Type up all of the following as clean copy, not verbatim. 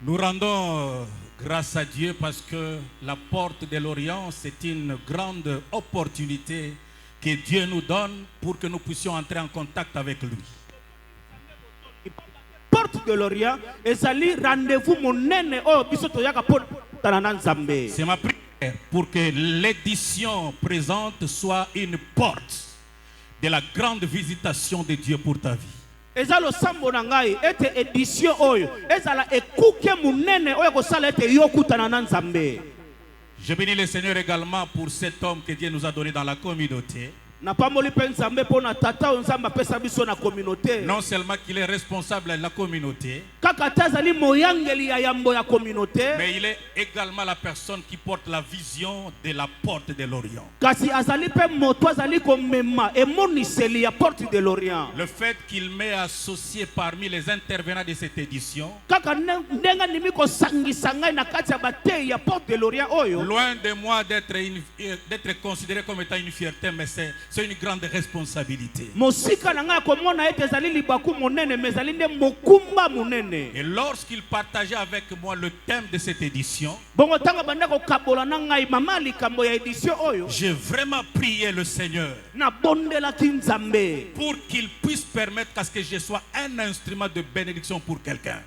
Nous rendons grâce à Dieu parce que la porte de l'Orient, c'est une grande opportunité que Dieu nous donne pour que nous puissions entrer en contact avec lui. Porte de l'Orient, et sali rendez-vous monene oh bisoto yaka porte tanana nzambe. C'est ma prière pour que l'édition présente soit une porte de la grande visitation de Dieu pour ta vie. Ezalo sambo nangai ete édition oyo ezala ekuke monene oyo kosala ete yokuta na nzambe. Je bénis le Seigneur également pour cet homme que Dieu nous a donné dans la communauté. Non seulement qu'il est responsable de la communauté, mais il est également la personne qui porte la vision de la porte de l'Orient. Le fait qu'il m'ait associé parmi les intervenants de cette édition, loin de moi d'être considéré comme étant une fierté, mais c'est une grande responsabilité. Et lorsqu'il partageait avec moi le thème de cette édition, j'ai vraiment prié le Seigneur pour qu'il puisse permettre à ce que je sois un instrument de bénédiction pour quelqu'un.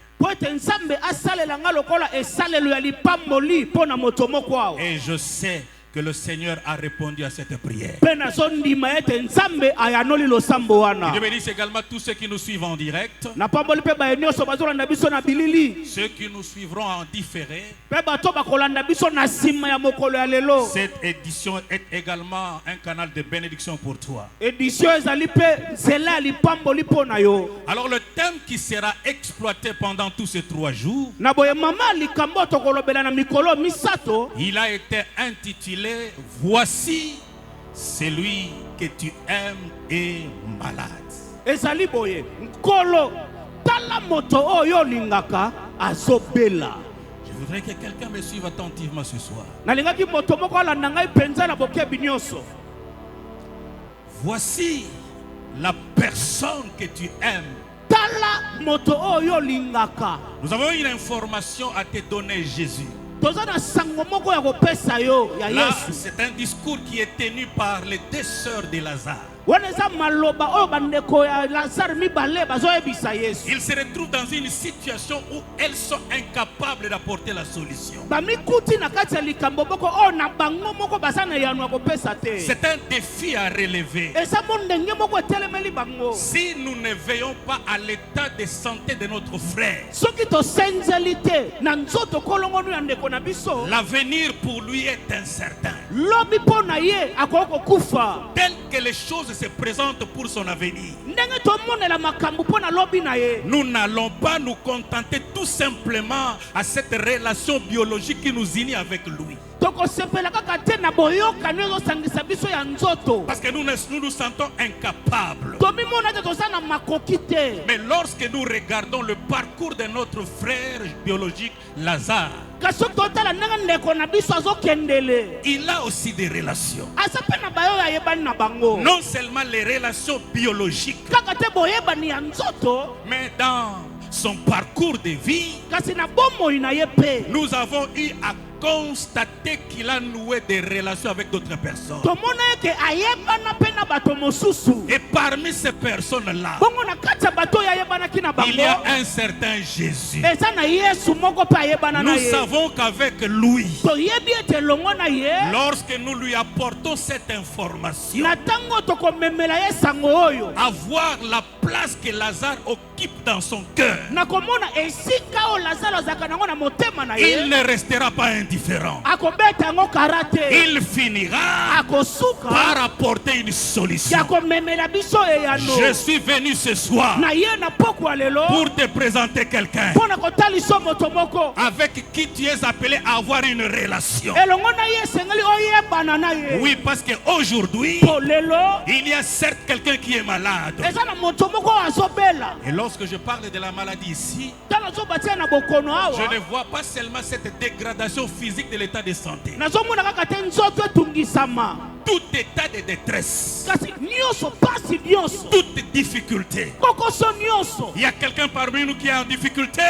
Et je sais que le Seigneur a répondu à cette prière. Je bénisse également tous ceux qui nous suivent en direct, ceux qui nous suivront en différé. Cette édition est également un canal de bénédiction pour toi. Alors le thème qui sera exploité pendant tous ces 3 jours, il a été intitulé Voici celui que tu aimes est malade. Je voudrais que quelqu'un me suive attentivement ce soir. Voici la personne que tu aimes. Nous avons une information à te donner, Jésus. Là, c'est un discours qui est tenu par les 2 sœurs de Lazare. Ils se retrouvent dans une situation où elles sont incapables d'apporter la solution. C'est un défi à relever. Si nous ne veillons pas à l'état de santé de notre frère, l'avenir pour lui est incertain. Tel que les choses se présentent pour son avenir, nous n'allons pas nous contenter tout simplement à cette relation biologique qui nous unit avec lui. Parce que nous nous sentons incapables. Mais lorsque nous regardons le parcours de notre frère biologique Lazare, il a aussi des relations. Non seulement les relations biologiques, mais dans son parcours de vie, nous avons eu à constater qu'il a noué des relations avec d'autres personnes. Et parmi ces personnes-là, il y a un certain Jésus. Nous savons qu'avec lui, lorsque nous lui apportons cette information, avoir la place que Lazare occupe dans son cœur, il ne restera pas indifférent. Il finira par apporter une solution. Je suis venu ce soir pour te présenter quelqu'un avec qui tu es appelé à avoir une relation. Oui, parce qu'aujourd'hui, il y a certes quelqu'un qui est malade. Et lorsque je parle de la maladie ici, je ne vois pas seulement cette dégradation physique de l'état de santé, tout état de détresse, toute difficulté. Il y a quelqu'un parmi nous qui est en difficulté.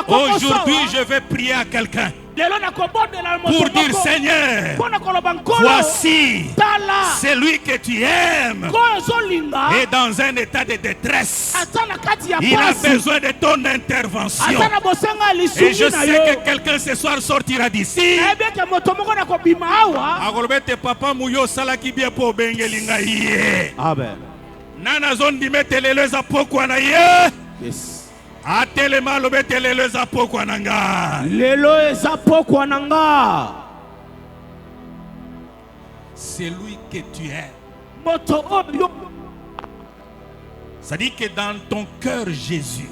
Aujourd'hui, je vais prier à quelqu'un pour dire: Seigneur, voici celui que tu aimes est dans un état de détresse. Il a besoin de ton intervention. Et je sais que quelqu'un ce soir sortira d'ici. Amen. Nana zone di metelele za pokwa na ye. Yes. Atelema lo metelele za pokwa na nga. Lelo eza pokwa na nga. C'est lui que tu es. Moto oyo. Ça dit que dans ton cœur, Jésus,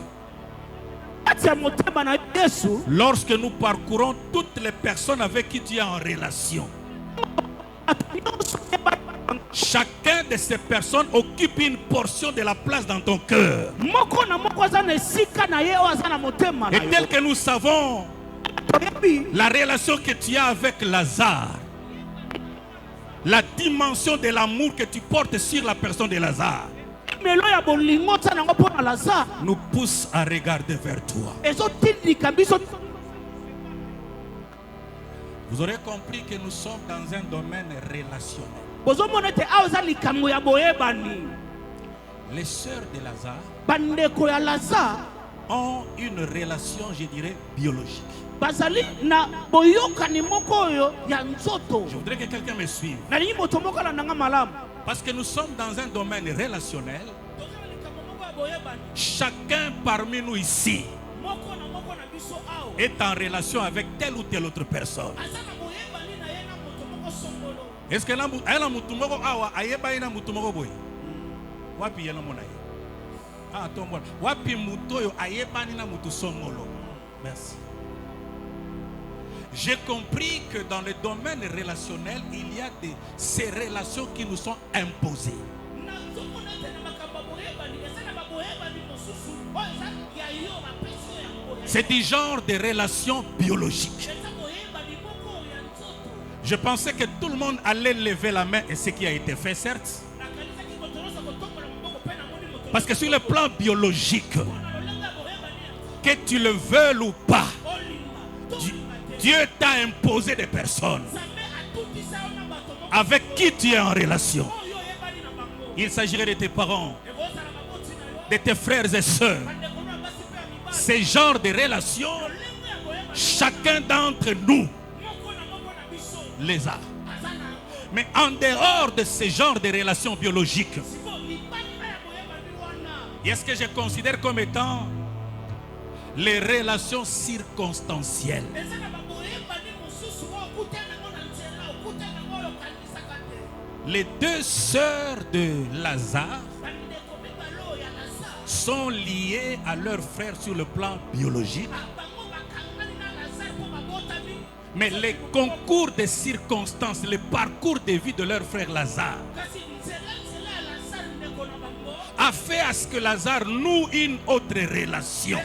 lorsque nous parcourons toutes les personnes avec qui tu es en relation, chacun de ces personnes occupe une portion de la place dans ton cœur. Et tel que nous savons la relation que tu as avec Lazare, la dimension de l'amour que tu portes sur la personne de Lazare, nous pousse à regarder vers toi. Vous aurez compris que nous sommes dans un domaine relationnel. Les sœurs de Lazare ont une relation, je dirais, biologique. Je voudrais que quelqu'un me suive. Parce que nous sommes dans un domaine relationnel. Chacun parmi nous ici est en relation avec telle ou telle autre personne. Est-ce que elle a mutumoko awa ayeba ina mutumoko boy? Wapi yelo mona ye? Ah tombola. Wapi mutoyo ayeba nina mutusomolo? Merci. J'ai compris que dans le domaine relationnel, il y a ces relations qui nous sont imposées. C'est du genre de relations biologiques. Je pensais que tout le monde allait lever la main, et ce qui a été fait, certes. Parce que sur le plan biologique, que tu le veuilles ou pas, Dieu t'a imposé des personnes avec qui tu es en relation. Il s'agirait de tes parents, de tes frères et sœurs. Ce genre de relations, chacun d'entre nous les a. Mais en dehors de ce genre de relations biologiques, il y a ce que je considère comme étant les relations circonstancielles. Les deux sœurs de Lazare sont liées à leur frère sur le plan biologique. Mais les concours de circonstances, le parcours de vie de leur frère Lazare a fait à ce que Lazare noue une autre relation.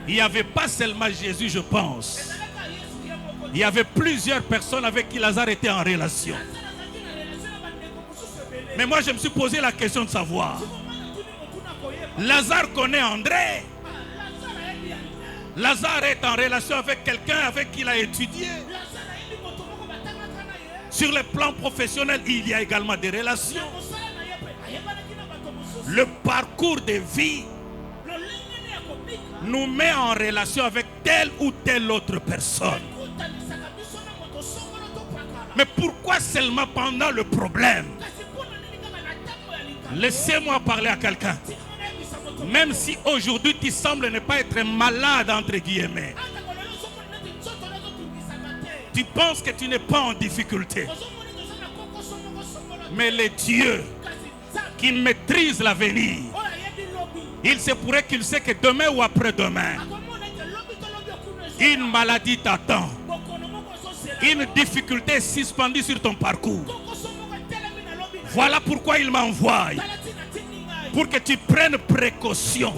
Il n'y avait pas seulement Jésus, je pense. Il y avait plusieurs personnes avec qui Lazare était en relation. Mais moi, je me suis posé la question de savoir. Lazare connaît André. Lazare est en relation avec quelqu'un avec qui il a étudié. Sur le plan professionnel, il y a également des relations. Le parcours de vie nous met en relation avec telle ou telle autre personne. Mais pourquoi seulement pendant le problème? Laissez-moi parler à quelqu'un. Même si aujourd'hui tu sembles ne pas être malade entre guillemets, tu penses que tu n'es pas en difficulté, mais le Dieu qui maîtrise l'avenir, il se pourrait qu'il sait que demain ou après-demain, une maladie t'attend, une difficulté est suspendue sur ton parcours. Voilà pourquoi il m'envoie, pour que tu prennes précaution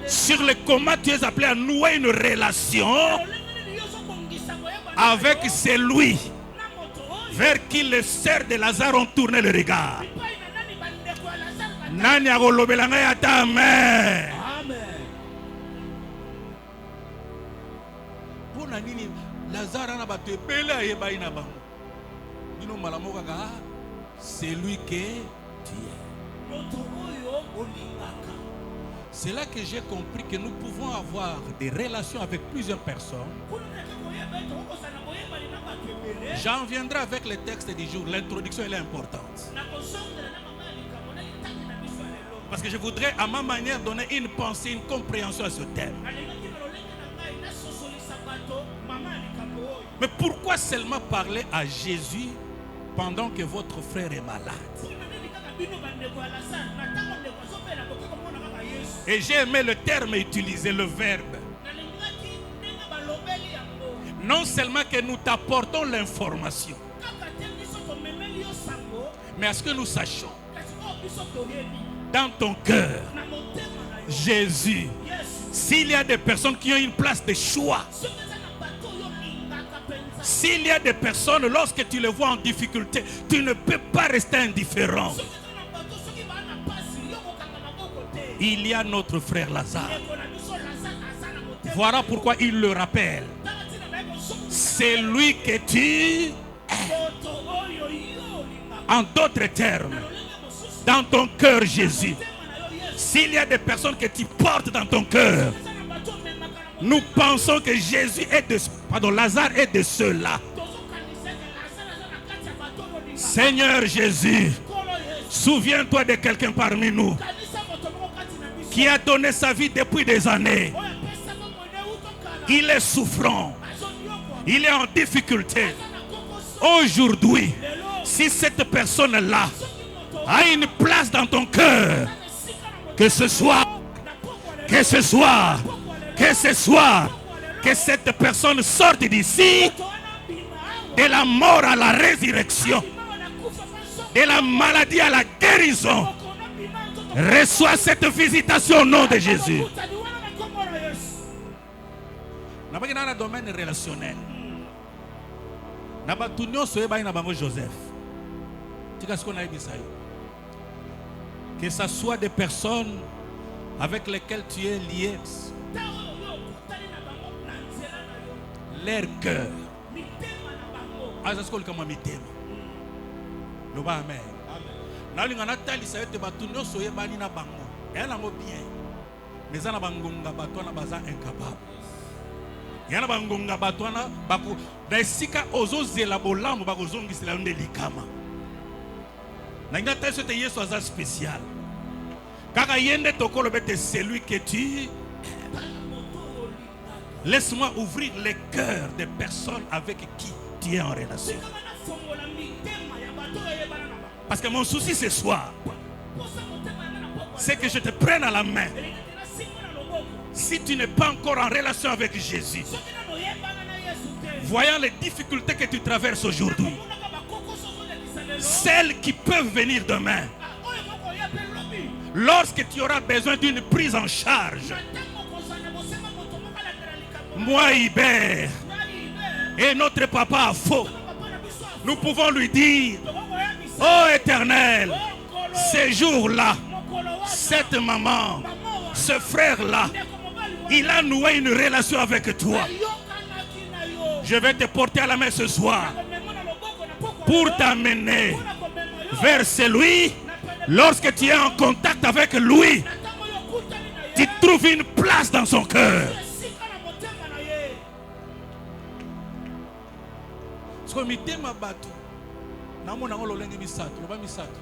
sur le comment tu es appelé à nouer une relation avec celui vers qui les sœurs de Lazare ont tourné le regard. Nani agolobelanga ya amen. Pona nini Lazare na bato ebele yeba ina bango. Dino malamoka ka c'est lui que tu es. C'est là que j'ai compris que nous pouvons avoir des relations avec plusieurs personnes. J'en viendrai avec le texte du jour. L'introduction elle est importante. Parce que je voudrais à ma manière donner une pensée, une compréhension à ce thème. Mais pourquoi seulement parler à Jésus pendant que votre frère est malade? Et j'ai aimé le terme utilisé, le verbe. Non seulement que nous t'apportons l'information, mais à ce que nous sachions, dans ton cœur, Jésus, s'il y a des personnes qui ont une place de choix, s'il y a des personnes, lorsque tu les vois en difficulté, tu ne peux pas rester indifférent. Il y a notre frère Lazare. Voilà pourquoi il le rappelle. C'est lui que tu es. En d'autres termes, dans ton cœur, Jésus, s'il y a des personnes que tu portes dans ton cœur, nous pensons que Jésus est de, Lazare est de ceux-là. Seigneur Jésus, souviens-toi de quelqu'un parmi nous qui a donné sa vie depuis des années. Il est souffrant. Il est en difficulté. Aujourd'hui, si cette personne-là a une place dans ton cœur, que ce soit, que cette personne sorte d'ici, de la mort à la résurrection, de la maladie à la guérison. Reçois cette visitation au nom de Jésus. Dans le domaine relationnel, Joseph, que ce soit des personnes avec lesquelles tu es lié, leur cœur. Amen. Nalinga natali sa yote batu nyonso yebani na bango. Yana ngo bien. Mais ana bangonga bato na baza incapable. Yana bangonga bato na bako daisika ozozela bolambo bakozongisela nde likama. Na ngata sote Yesu aza spécial. Kaka yende tokolo bete celui que tu. Laisse-moi ouvrir les cœurs des personnes avec qui tu es en relation. Parce que mon souci ce soir, c'est que je te prenne à la main. Si tu n'es pas encore en relation avec Jésus, voyant les difficultés que tu traverses aujourd'hui, celles qui peuvent venir demain, lorsque tu auras besoin d'une prise en charge, moi Hubert et notre papa Faux, nous pouvons lui dire: oh Éternel, ces jours-là, cette maman, ce frère-là, il a noué une relation avec toi. Je vais te porter à la main ce soir pour t'amener vers celui. Lorsque tu es en contact avec lui, tu trouves une place dans son cœur. Namona ngolo lengi misato loba misato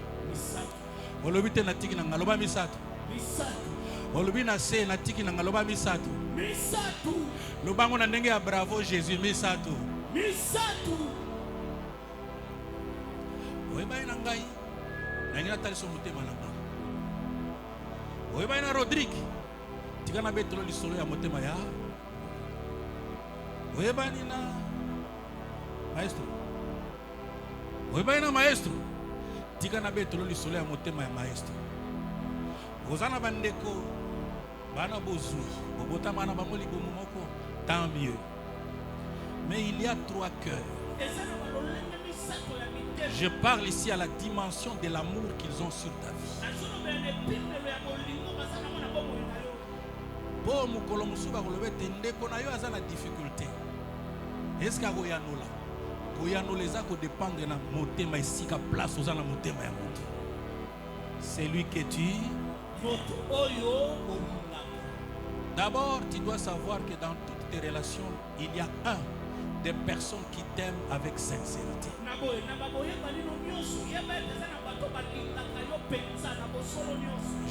olobi te natiki na ngaloba misato olobi na se natiki na ngaloba misato loba ngona ndenge ya bravo Jésus misato oyeba ina ngai na ngina taliso motema na ba oyeba ina Rodrigue tika na betolo lisolo ya motema ya oyeba ina maestro. Oyebaina maestro, tika na betolo lisolo ya motema ya maestro. Ozana bandeko, bana bozui, bobota bana bango libomo moko, tant mieux. Mais il y a 3 cœurs. Je parle ici à la dimension de l'amour qu'ils ont sur ta vie. Pour mukolo musuba kolobete ndeko na yo aza na difficulté. Est-ce que akoyanola? Koyanola eza ko dépendre na motema esika place oza na motema ya moto. C'est lui que tu. D'abord, tu dois savoir que dans toutes tes relations, il y a des personnes qui t'aiment avec sincérité.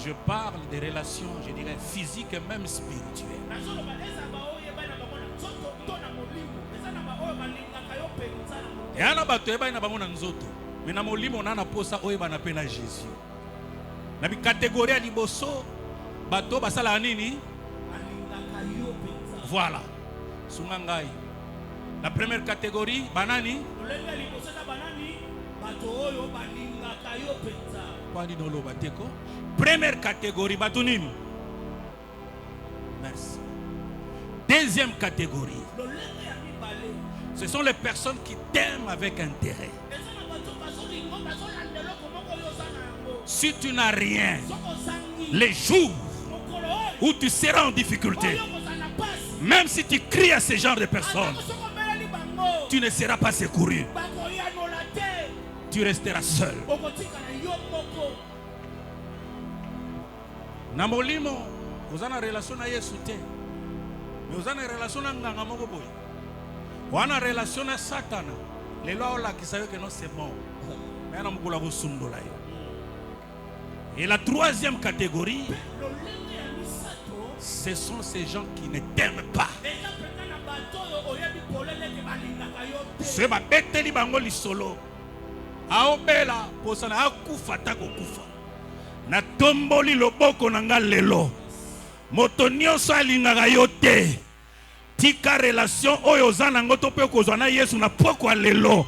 Je parle des relations, je dirais, physiques et même spirituelles. Et à la bateau, il y a un nzoto. Mais dans mon lit, on a un posa où il y a Jésus. Dans la catégorie de liboso, bateau, basala nini. Voilà. Sungangai. La première catégorie, banani. Première catégorie, batunini. Merci. Deuxième catégorie. Ce sont les personnes qui t'aiment avec intérêt. Si tu n'as rien, les jours où tu seras en difficulté, même si tu cries à ce genre de personnes, tu ne seras pas secouru. Tu resteras seul. Namolimo, vous avez une relation avec Yesu, mais vous avez une relation avec Ngangamogoboy. Vous avez une relation avec Satan. Les lois qui savent que non c'est bon. Mais et la troisième catégorie, ce sont ces gens qui ne t'aiment pas. C'est ma bête li bango li solo. Aobela posana akufa tako kufa. Na tomboli loboko nanga lelo. Moto nyonso alingaka yo te. Tika relation oyo zana ngoto pe kozwa na Yesu na poko lelo.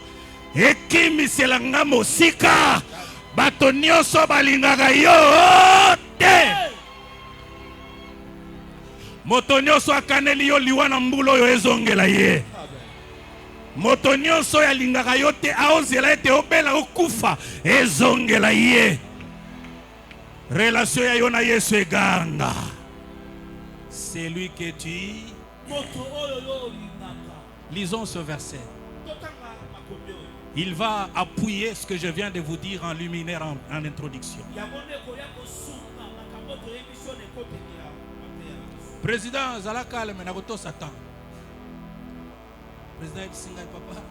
Ekimisela nga mosika. Bato nyonso balingaka yo te. Moto nyonso akaneli yo liwa na mbulo oyo ezongela ye. Moto nyonso ya lingaka yo te aozela ete obela okufa ezongela ye. Relation ya yo na Yesu eganga. C'est lui que tu. Lisons ce verset. Il va appuyer ce que je viens de vous dire en luminaire en introduction. Président Zalaka le menagoto Satan. Président Singa papa,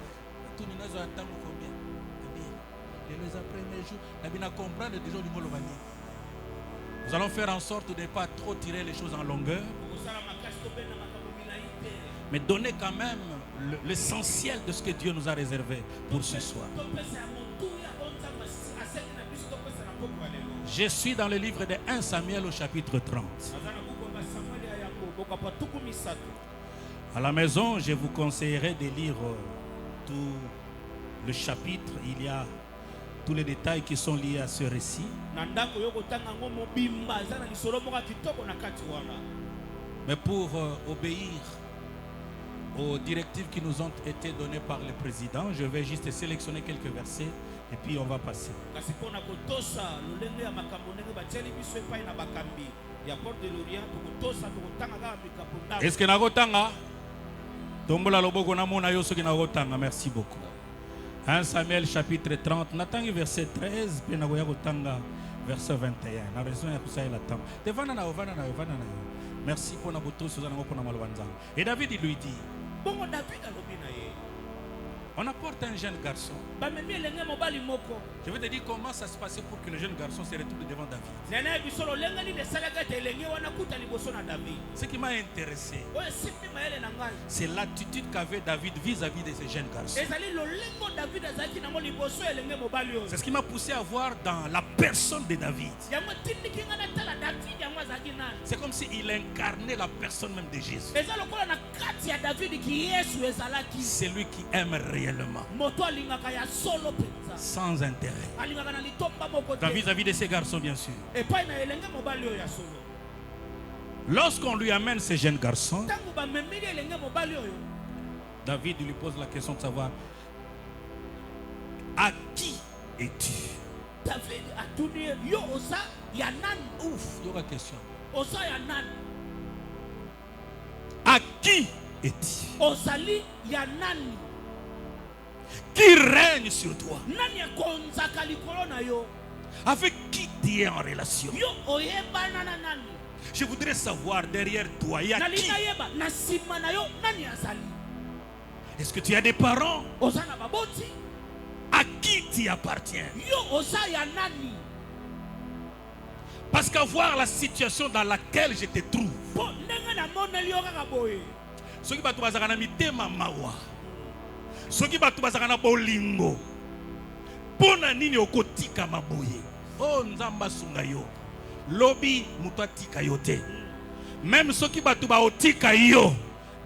tout le monde attend combien? Les premiers jours, la bina comprendre des jours du Molovani. Nous allons faire en sorte de ne pas trop tirer les choses en longueur, mais donner quand même l'essentiel de ce que Dieu nous a réservé pour ce soir. Je suis dans le livre de 1 Samuel au chapitre 30. À la maison, je vous conseillerais de lire tout le chapitre. Il y a tous les détails qui sont liés à ce récit. Mais pour obéir aux directives qui nous ont été données par le président, je vais juste sélectionner quelques versets et puis on va passer. Est-ce que Nagotanga? Tombola loboko na mona yo soki Nagotanga. Merci beaucoup. 1 Samuel chapitre 30, natangi verset 13, puis Nagoya Gotanga verset 21. Na raison ya kusaya la tam. Devana na ovana na ovana na yo. Merci pour na boto sozana ngoko na malwanza. Et David il lui dit. Bongo David alobina ye. On apporte un jeune garçon. Je vais te dire comment ça se passait pour que le jeune garçon se retrouve devant David. Ce qui m'a intéressé, c'est l'attitude qu'avait David vis-à-vis de ce jeune garçon. C'est ce qui m'a poussé à voir dans la personne de David. C'est comme s'il incarnait la personne même de Jésus. C'est lui qui aime réellement. Sans intérêt. Vis-à-vis de ces garçons, bien sûr. Lorsqu'on lui amène ces jeunes garçons, David lui pose la question de savoir à qui es-tu? David a tourné yo osa yanan. Ouf, il y aura question. Osa yanan. À qui es-tu? Osali yanan. Qui règne sur toi? Nani akonzaka likolo na yo? Avec qui tu es en relation? Yo oyebana na nani? Je voudrais savoir derrière toi, il y a qui? Na sima na yo nani azali? Est-ce que tu as des parents? Osana baboti. À qui tu appartiens? Yo osa ya nani? Parce qu'à voir la situation dans laquelle je te trouve, Bon nenga na moneli yo kaka boye. soki bato bazaka na mitema mawa, soki bato bazaka na bolingo, pona nini okotika maboye? Oh nzamba sunga yo, lobi muto atika yo te. Même soki bato ba otika yo,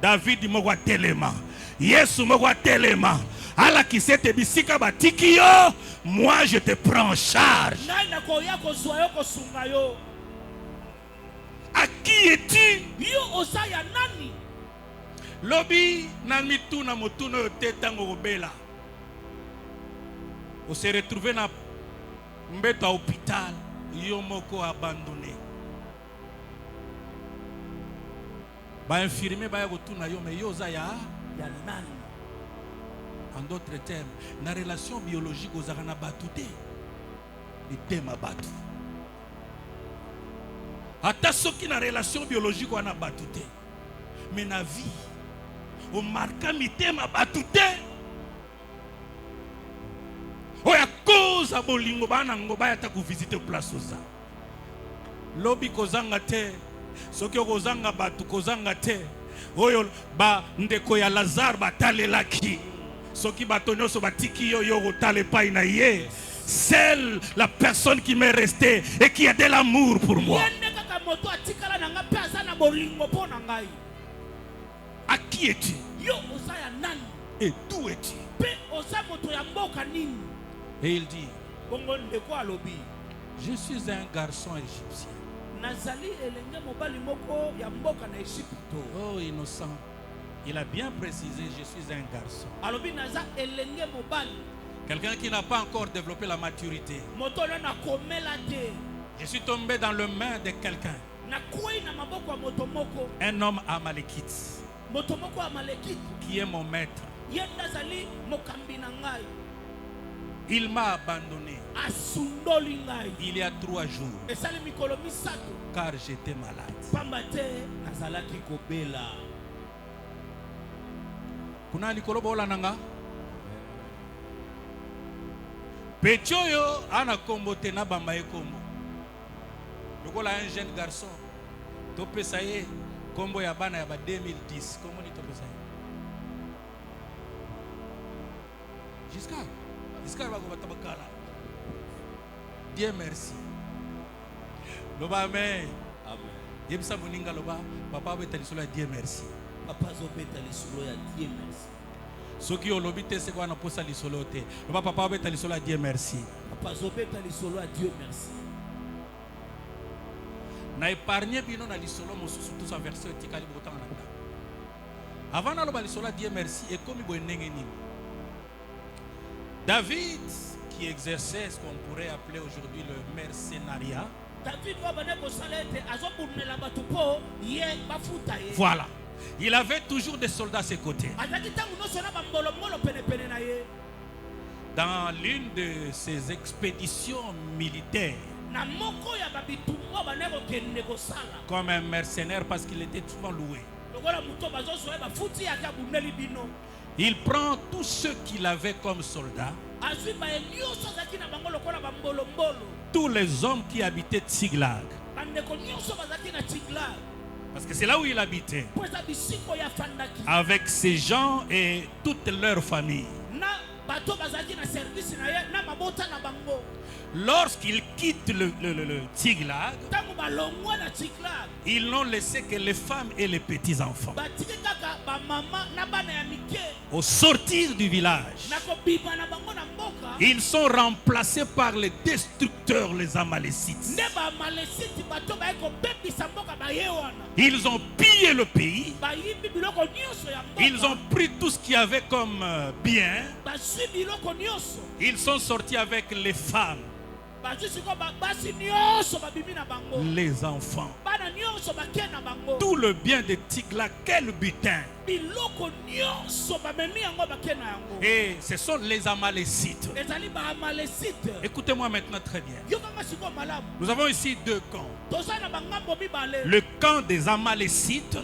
David moko atelema, Yesu moko atelema, ala kisete bisika batiki yo, moi je te prends en charge. À qui es-tu? Yo osaya nani? Lobi na mituna motuno yote tango obela. On s'est retrouvé na mbeto à hôpital, yo moko abandonné. Ba infirmier ba yotuna yo mais yo za ya nani? En d'autres termes, na relation biologique aux arana batute. Et tema batu. Ata soki na relation biologique wana batute. Mais na vie o marka mitema batute. Oya cause abolingo bana ngoba ya ta ku visiter place oza. Lobi kozanga te. Soki okozanga batu kozanga te. Oyo ba ndeko ya Lazare batalelaki. Soki bato nyonso batiki yo yo otale pai na ye. Seule la personne qui m'est restée et qui a de l'amour pour moi. À qui es-tu? Et d'où es-tu? Et il dit, je suis un garçon égyptien. Oh innocent. Il a bien précisé, je suis un garçon. Quelqu'un qui n'a pas encore développé la maturité. Je suis tombé dans le main de quelqu'un. Un homme amalékite. Qui est mon maître. Il m'a abandonné. Il y a 3 jours. Car j'étais malade. Kuna likolo bola nanga Petioyo ana kombo te na bamba ekombo. Lokola un jeune garçon to pesa ye kombo ya bana ya ba 2010 kombo ni to pesa ye Jusqu'à ba ko batabakala. Dieu merci. Loba amen. Amen. Yebisa moninga loba papa betali solo Dieu merci. Papa zobeta lisolo ya Dieu merci. Soki olobite se kwa na posa lisolo te. Le papa obeta lisolo a Dieu merci. Papa zobeta lisolo a Dieu merci. Na épargné bino na lisolo mosusu tout sa version etikali botanga na ta. Avant na loba lisolo a Dieu merci et comme bo ndenge nini. David qui exerçait ce qu'on pourrait appeler aujourd'hui le mercenariat. Voilà. Il avait toujours des soldats à ses côtés. Dans l'une de ses expéditions militaires, comme un mercenaire parce qu'il était souvent loué, il prend tous ceux qu'il avait comme soldats, tous les hommes qui habitaient Tsiglag. Parce que c'est là où il habitait. Avec ses gens et toute leur famille. Lorsqu'ils quittent le Tsiglag, ils n'ont laissé que les femmes et les petits-enfants. Au sortir du village, ils sont remplacés par les destructeurs, les Amalécites. Ils ont pillé le pays. Ils ont pris tout ce qu'il y avait comme bien. Ils sont sortis avec les femmes, les enfants, tout le bien de Tigla, quel butin. Et ce sont les Amalécites. Écoutez-moi maintenant très bien. Nous avons ici deux camps. Le camp des Amalécites,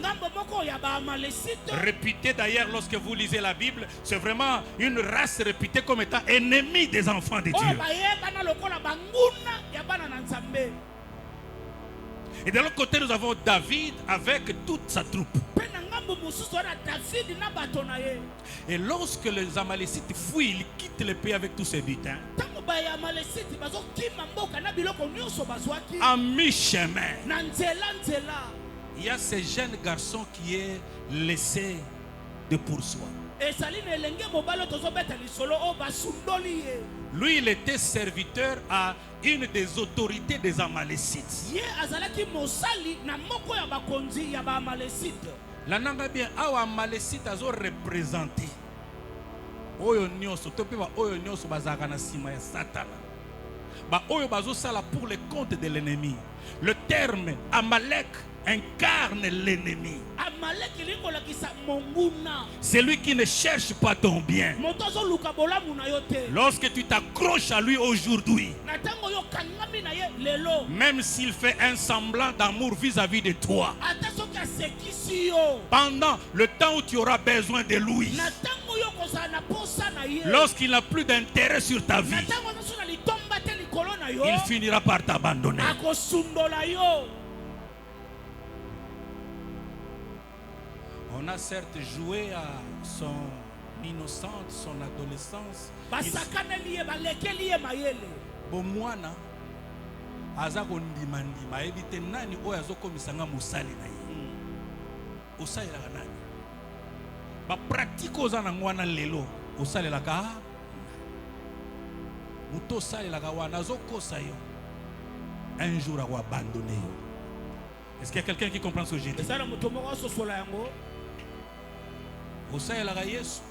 réputé d'ailleurs lorsque vous lisez la Bible, c'est vraiment une race réputée comme étant ennemie des enfants de Dieu. Et de l'autre côté, nous avons David avec toute sa troupe. Et lorsque les Amalécites fuient, ils quittent le pays avec tous ses butins. En mi-chemin, il y a ce jeune garçon qui est laissé de poursuivre. Lui, il était serviteur à une des autorités des Amalécites. La nanga bien, awa Amalécite azo représenté. Oyo nyoso, tope ba oyo nyoso bazaka na sima ya Satana. Ba oyo bazo sala pour le compte de l'ennemi. Le terme Amalek incarne l'ennemi. C'est lui qui ne cherche pas ton bien. Lorsque tu t'accroches à lui aujourd'hui, même s'il fait un semblant d'amour vis-à-vis de toi, pendant le temps où tu auras besoin de lui, lorsqu'il n'a plus d'intérêt sur ta vie, il finira par t'abandonner. On a certes joué à son innocence, son adolescence. Bomwana aza kondimandima ebite nani oyo azokomisanga musali na ye. Osalelaka nani? Ba pratique oza na ngwana lelo osalelaka muto osalelaka wana azokosa yo. Un jour ako abandonné yo. Est-ce qu'il y a quelqu'un qui comprend ce que j'ai dit? Osalelaka Yesu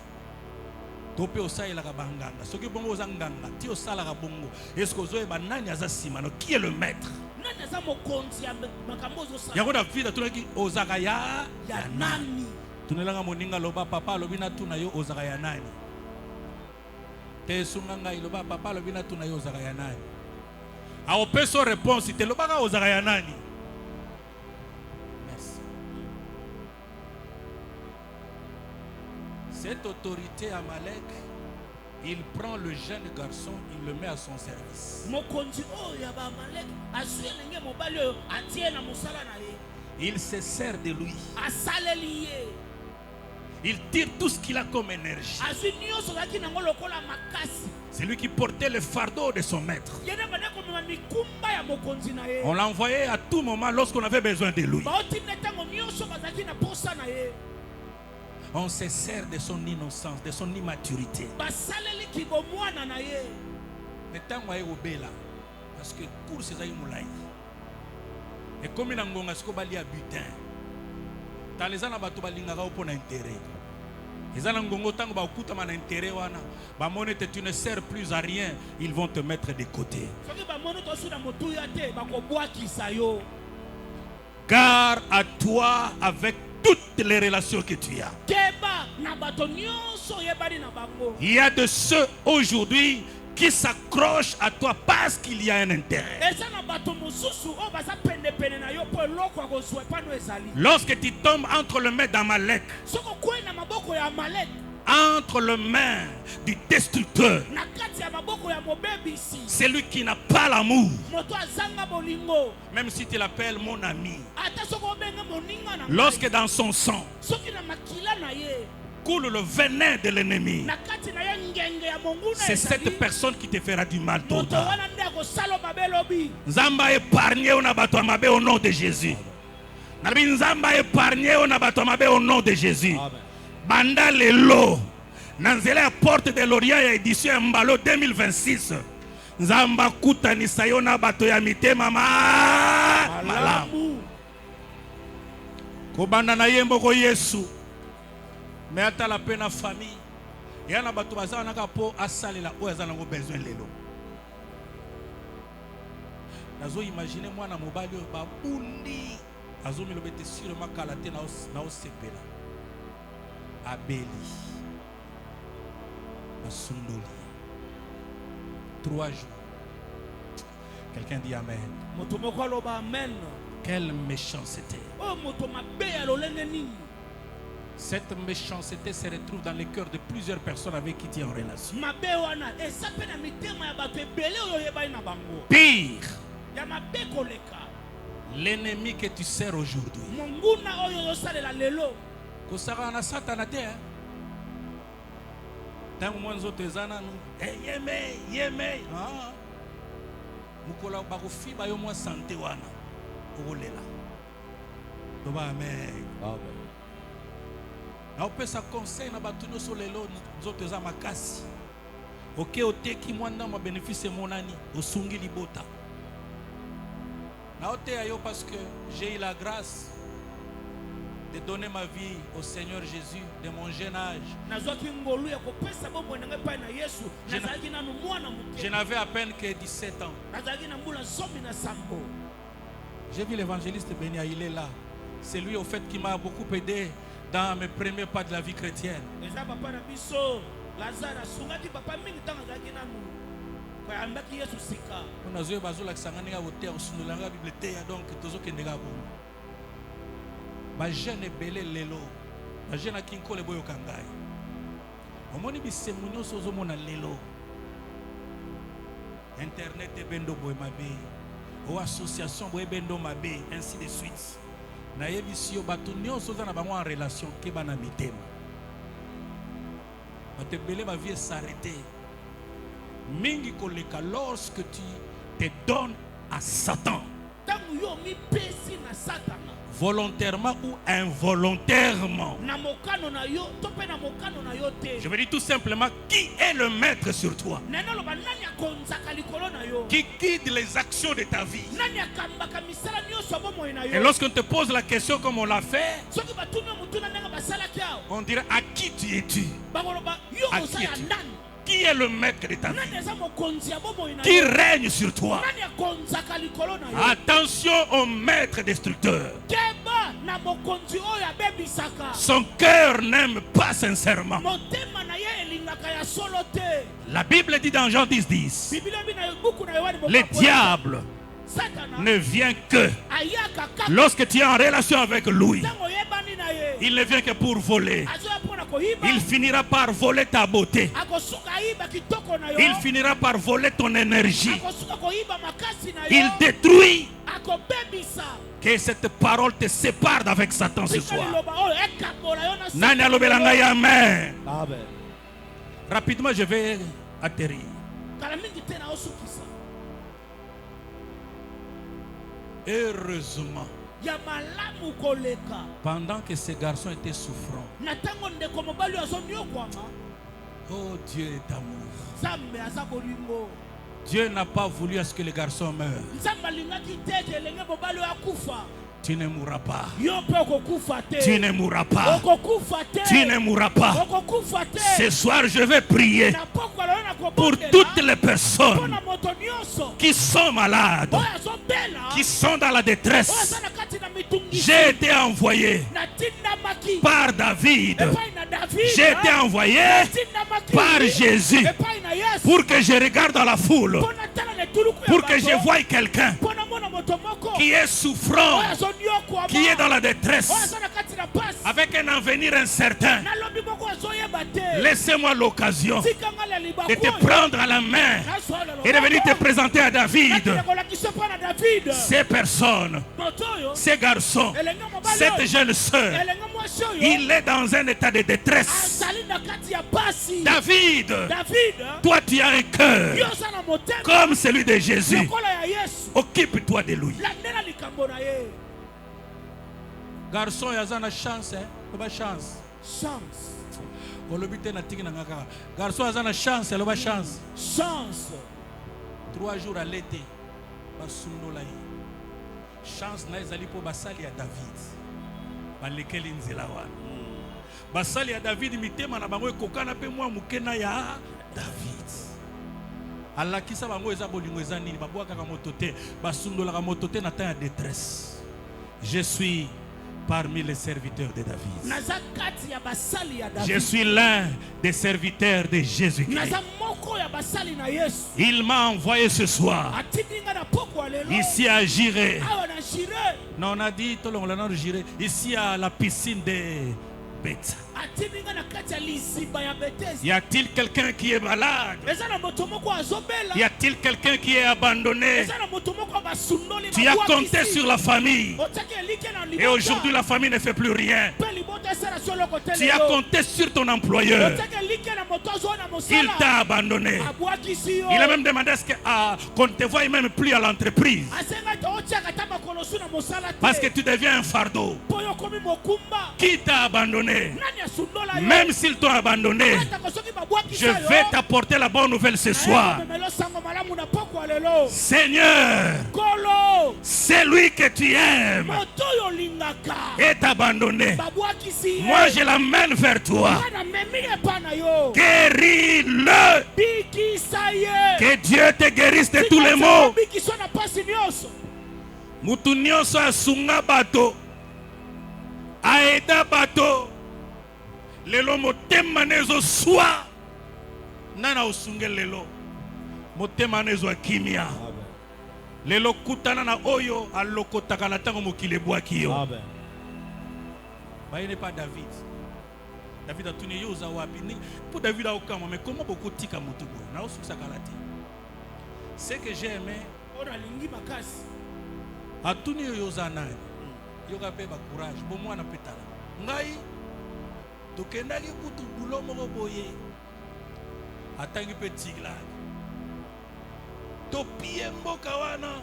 tope osalelaka banganga soki bongo oza nganga ti osalaka bongo est-ce que ozoyeba nani aza sima no qui est le maître? Yango David atunaki ozaka ya nani? Tunelanga moninga loba papa alobi na tuna yo ozaka ya nani? Te sunganga iloba papa alobi na tuna yo ozaka ya nani? Aopeso réponse te lobaka ozaka ya nani? Cette autorité Amalek, il prend le jeune garçon, il le met à son service. Il se sert de lui. Il tire tout ce qu'il a comme énergie. C'est lui qui portait le fardeau de son maître. On l'envoyait à tout moment lorsqu'on avait besoin de lui. On se sert de son innocence, de son immaturité. Mais tant que obéla, parce que cours c'est moulay. Et comme il a ngonga ce qu'on a butin, t'as les ans bato balingaka au pona intérêt. Les ans ngongo tant que ba okuta man intérêt wana, ba monete tu ne sers plus à rien, ils vont te mettre de côté. Gare à toi avec toutes les relations que tu as. Il y a de ceux aujourd'hui qui s'accrochent à toi parce qu'il y a un intérêt. Lorsque tu tombes entre les mains d'Amalek, entre les mains du destructeur, c'est lui qui n'a pas l'amour. Même si tu l'appelles mon ami, lorsque dans son sang coule le venin de l'ennemi, c'est cette personne qui te fera du mal tout le temps. Nzamba épargné on a battu mabe au nom de Jésus. Nzamba épargné on a battu mabe au nom de Jésus. Banda lelo Nanzela porte de l'Orient et édition Mbalo 2026. Nzamba kuta ni sayona bato ya mitema malamu. Kobanda na yembo ko Yesu. Mais ata la pena famille. Yana bato baza na kapo asalela o yaza nango besoin lelo. Nazo imaginer mwana mobali o babundi. Azo milobete sûrement kalate na o sepela. Abeli. Asundoli. 3 jours. Quelqu'un dit Amen. Amen. Quelle méchanceté. Cette méchanceté se retrouve dans les cœurs de plusieurs personnes avec qui tu es en relation. Pire, l'ennemi que tu sers aujourd'hui. Tant mwanzo tezana yeme mukola bakofi ba yo mwa santé wana okolela toba amen. Na opesa conseil na batu nyonso lelo nzoto eza makasi oke oteki mwanda ma bénéfice monani osungi libota na oteya yo parce que j'ai eu la grâce de donner ma vie au Seigneur Jésus de mon jeune âge. Je n'avais à peine que 17 ans. J'ai vu l'évangéliste Benia, il est là. C'est lui au fait qui m'a beaucoup aidé dans mes premiers pas de la vie chrétienne. Ma jeune est belé lelo. Ma jeune a kinko le boyo kangai. Omoni bisemunyo sozo mona lelo. Internet e bendo boy mabe. O association boy bendo mabe, ainsi de suite. Na yebisio batu nyonso za na bango en relation ke bana mitema. Bate belé ma vie s'arrêter. Mingi koleka lorsque tu te donnes à Satan. Tangu yo mi pesi na Satan. Volontairement ou involontairement. Je veux dire tout simplement, qui est le maître sur toi? Qui guide les actions de ta vie? Et lorsqu'on te pose la question comme on l'a fait, on dirait à qui tu es-tu? À qui es-tu? Qui est le maître de ta vie? Qui règne sur toi? Attention au maître destructeur. Son cœur n'aime pas sincèrement. La Bible dit dans Jean 10:10, le diable ne vient que lorsque tu es en relation avec lui. Il ne vient que pour voler. Il finira par voler ta beauté. Il finira par voler ton énergie. Il détruit. Que cette parole te sépare d'avec Satan ce soir. Nani alobelanga ya amen. Rapidement je vais atterrir. Heureusement, pendant que ces garçons étaient souffrants, oh Dieu est amour. Dieu n'a pas voulu à ce que les garçons meurent. Tu ne mourras pas. Tu ne mourras pas. Tu ne mourras pas. Ce soir, je vais prier pour toutes les personnes qui sont malades, qui sont dans la détresse. J'ai été envoyé par David. J'ai été envoyé par Jésus pour que je regarde dans la foule, pour que je voie quelqu'un qui est souffrant, qui est dans la détresse, avec un avenir incertain. Laissez-moi l'occasion de te prendre à la main et de venir te présenter à David. Ces personnes, ces garçons, cette jeune sœur, il est dans un état de détresse. David, toi tu as un cœur comme celui de Jésus. Occupe-toi de lui. Garçon, il y a une chance, pas chance. Chance. Garçon a une chance, elle a une chance. Chance. 3 jours à l'été. Chance na ezali po basali ya David. Balekeli nzela wana. Basali ya David mitema na bango ekokana pe mwa mukena ya David. Alakisa bango eza bolingo eza nini babwaka ka moto te basundola ka moto te na temps ya détresse. Je suis parmi les serviteurs de David. Je suis l'un des serviteurs de Jésus-Christ. Il m'a envoyé ce soir ici à Jiré. Non, on a dit ici à la piscine de Beth. Y a-t-il quelqu'un qui est malade? Y a-t-il quelqu'un qui est abandonné? Tu as compté sur la famille et aujourd'hui la famille ne fait plus rien. Tu as compté sur ton employeur, il t'a abandonné. Il a même demandé qu'on ne te voie même plus à l'entreprise parce que tu deviens un fardeau. Qui t'a abandonné? Même s'ils t'ont abandonné, je vais t'apporter la bonne nouvelle ce soir. Seigneur, celui que tu aimes est abandonné. Moi je l'amène vers toi. Guéris-le. Que Dieu te guérisse de tous les maux. Mutu nyonso asunga bato aeda bato lelo motema nezo swa nana osunge lelo motema nezo akimia lelo kutana na oyo alokotaka na tango mokile bwaki yo. Bayene pas David. David a tourné yo za wapi ni pour David a okama mais comment beaucoup tika mutugo na osusa kalati. Ce que j'ai aimé ora lingi makasi atuni yo za nani yoka pe ba courage bo mwana petala ngai tokendaki kutu bulo moko boye atangi pe tigla to pie mboka wana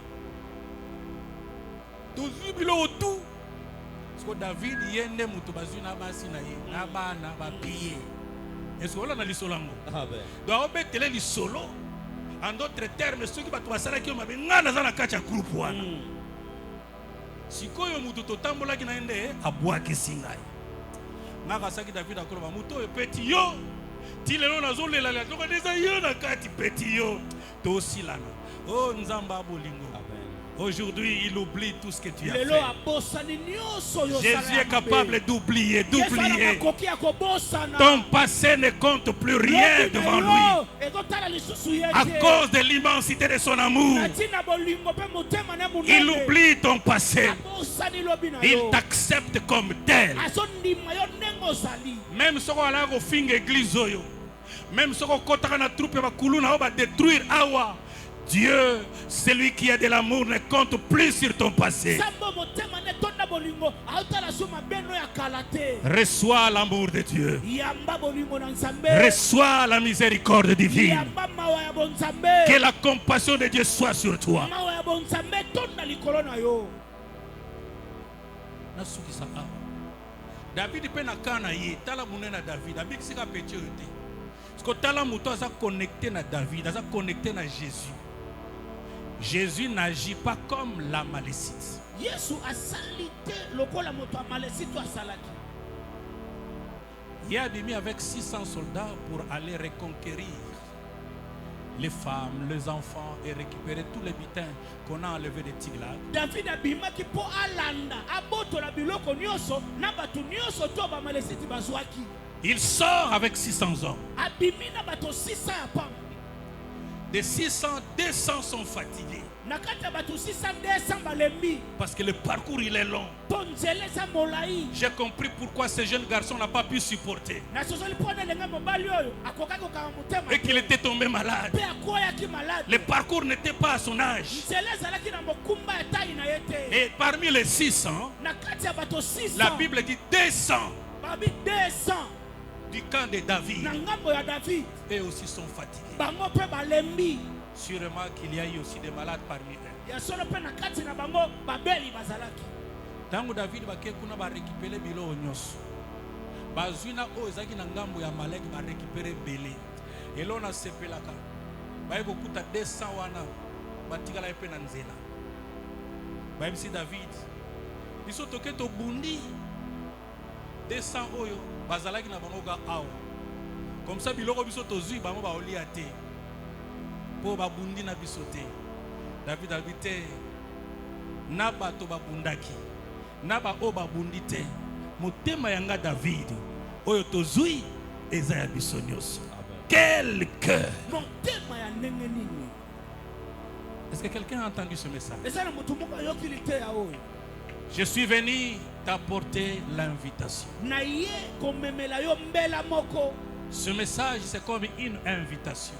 to zibilo tout parce que David yende mutu bazuna basi na ye na bana ba pie est-ce que na lisolango doit obetele lisolo en d'autres termes ceux qui ba twasala ki mabe ngana za na kacha groupe wana sikoyo mutu totambola ki na ende abwaki singai naka saki David akoloba mutu e petit yo ti lelo nazolela la toko deza yo na kati petit yo to silana oh nzamba bolingo. Aujourd'hui, il oublie tout ce que tu as fait. Jésus est capable d'oublier. Ton passé ne compte plus rien devant lui. À cause de l'immensité de son amour, il oublie ton passé. Il t'accepte comme tel. Même si on a une église, même si on a une troupe, on va détruire Awa. Dieu, celui qui a de l'amour, ne compte plus sur ton passé. Reçois l'amour de Dieu. Reçois la miséricorde divine. Que la compassion de Dieu soit sur toi. David peut na kana ye tala munena David abik sika petit yote. Parce que tala muto asa connecté na David, asa connecté na Jésus. Jésus n'agit pas comme la malécite. Il a mis avec 600 soldats pour aller reconquérir les femmes, les enfants et récupérer tous les butins qu'on a enlevés de Tiglag. David abimaki po alanda abotola biloko nyonso na batu nyonso to ba malécite bazwaki. Il sort avec 600 hommes. Abimina bato 600 apam. De 600, 200 sont fatigués. Parce que le parcours il est long. J'ai compris pourquoi ce jeune garçon n'a pas pu supporter. Et qu'il était tombé malade. Le parcours n'était pas à son âge. Et parmi les 600, la Bible dit 200 du camp de David. Et aussi sont fatigués. Sûrement qu'il y a eu aussi des malades parmi eux. Tango David ba récupérer bilo nyonso. bazwina o ezaki na ngambo ya Malek ba récupérer belé et l'on a sepelaka ba ekokuta 200 wana batikala epe na nzela ba MC David biso toke to bundi 200 oyo bazalaki na bango ga awa comme ça biloko biso tozui bango ba olia te po ba bundi na biso te. David albite na bato babundaki na ba o babundi te motema yanga David oyo tozui eza ya biso nyonso. Quel cœur! Est-ce que quelqu'un a entendu ce message? Je suis venu t'apporter l'invitation. Ce message, c'est comme une invitation.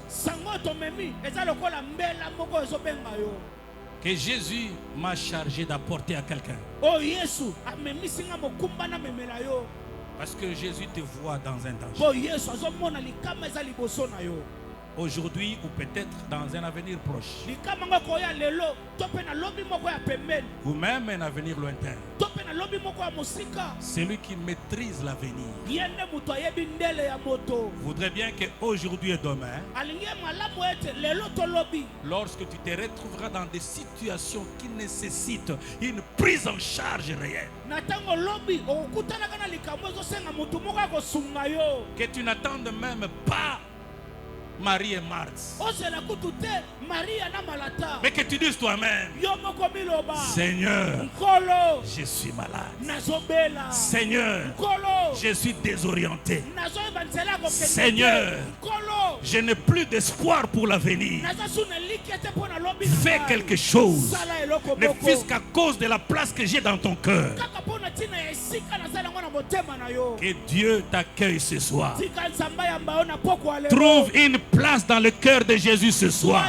Que Jésus m'a chargé d'apporter à quelqu'un. Parce que Jésus te voit dans un danger. Aujourd'hui ou peut-être dans un avenir proche. Ou même un avenir lointain. Celui qui maîtrise l'avenir voudrait bien qu'aujourd'hui et demain, lorsque tu te retrouveras dans des situations qui nécessitent une prise en charge réelle, que tu n'attendes même pas Marie et Marthe, mais que tu dises toi-même, Seigneur, je suis malade. Seigneur, je suis désorienté. Seigneur, je n'ai plus d'espoir pour l'avenir. Fais quelque chose, ne fût-ce qu'à cause de la place que j'ai dans ton cœur. Que Dieu t'accueille ce soir. Trouve une place dans le cœur de Jésus ce soir.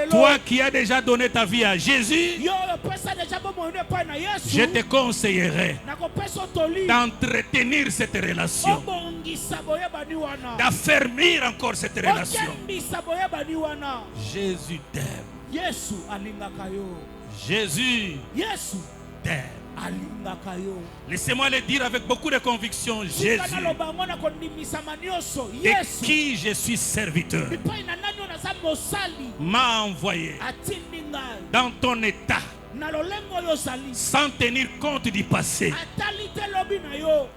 Toi qui as déjà donné ta vie à Jésus, je te conseillerais d'entretenir cette relation, d'affermir encore cette relation. Jésus t'aime. Jésus t'aime. Laissez-moi le dire avec beaucoup de conviction. Jésus, de qui je suis serviteur, m'a envoyé dans ton état sans tenir compte du passé.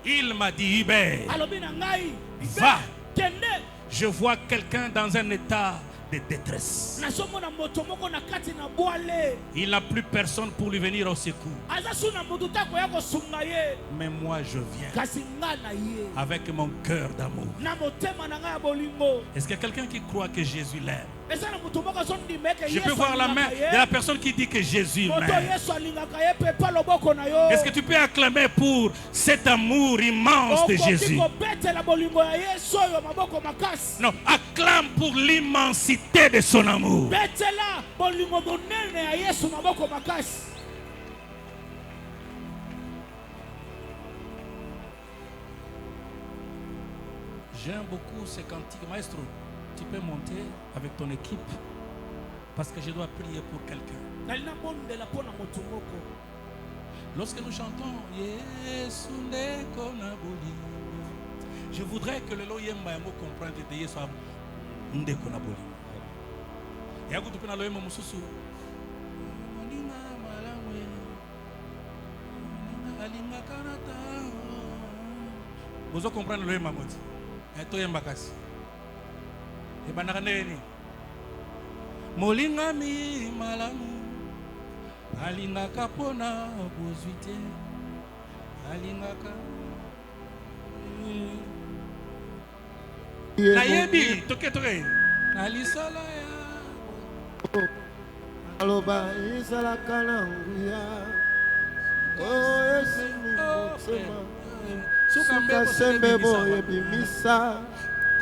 Il m'a dit, Hubert, va. Je vois quelqu'un dans un état de détresse. Il n'a plus personne pour lui venir au secours. Mais moi je viens avec mon cœur d'amour. Est-ce qu'il y a quelqu'un qui croit que Jésus l'aime? Je peux voir la main de la personne qui dit que Jésus m'aime. Est-ce que tu peux acclamer pour cet amour immense de Jésus? Non, acclame pour l'immensité de son amour. J'aime beaucoup ces cantiques. Maestro, tu peux monter avec ton équipe parce que je dois prier pour quelqu'un. Lorsque nous chantons je voudrais que le loyemba yamo comprenne de Yesu ndeko na boli. Ya kutu na loyemba mususu. Moninga malamwe. Alinga karata. Vous comprenez le loyemba moti. Eto yemba kasi. E banaka neni. Molinga mi malamu. Alinga kapona bozuite. Alinga ka. Nayebi toke toke nalisala ya aloba isala kananguya o esima suka sembe boye bimisa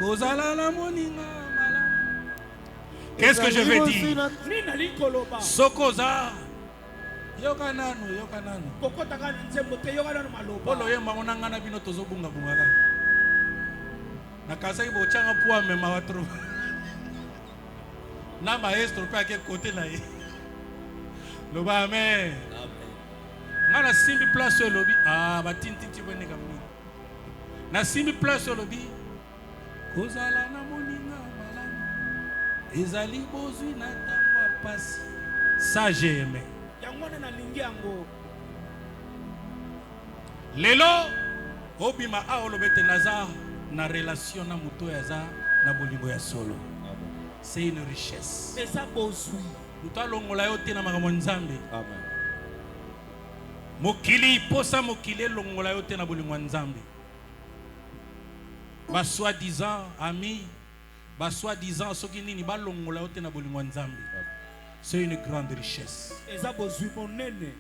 kozala la moninga malamu. Qu'est-ce que je vais dire? Sokoza yoka nanu kokota kana nzembo te yoka nanu maloba olo yemba onanga na bino tozobunga bungaka na kasai bo changa poa me mawatro na maestro pa quel côté là loba amen. Ngala simbi place au lobby. Ah, batinti tibone kamni. Na simbi place au lobby. Kozala na moninga malamu. Ezali bozwi na tangwa pasi. Ça j'ai aimé. Yangwana na lingi yango. Lelo obima a olobete naza na relation na muto ya za na bolingo ya solo. C'est une richesse. Eza bozwi. Muto alongola yo te na makambo nzambe. Amen. Mokili posa mokili longola yo te na bolingo nzambe. Ba soi-disant amis, ba soi-disant soki nini ba longola yo te na bolingo nzambe. C'est une grande richesse. Eza bozwi monene.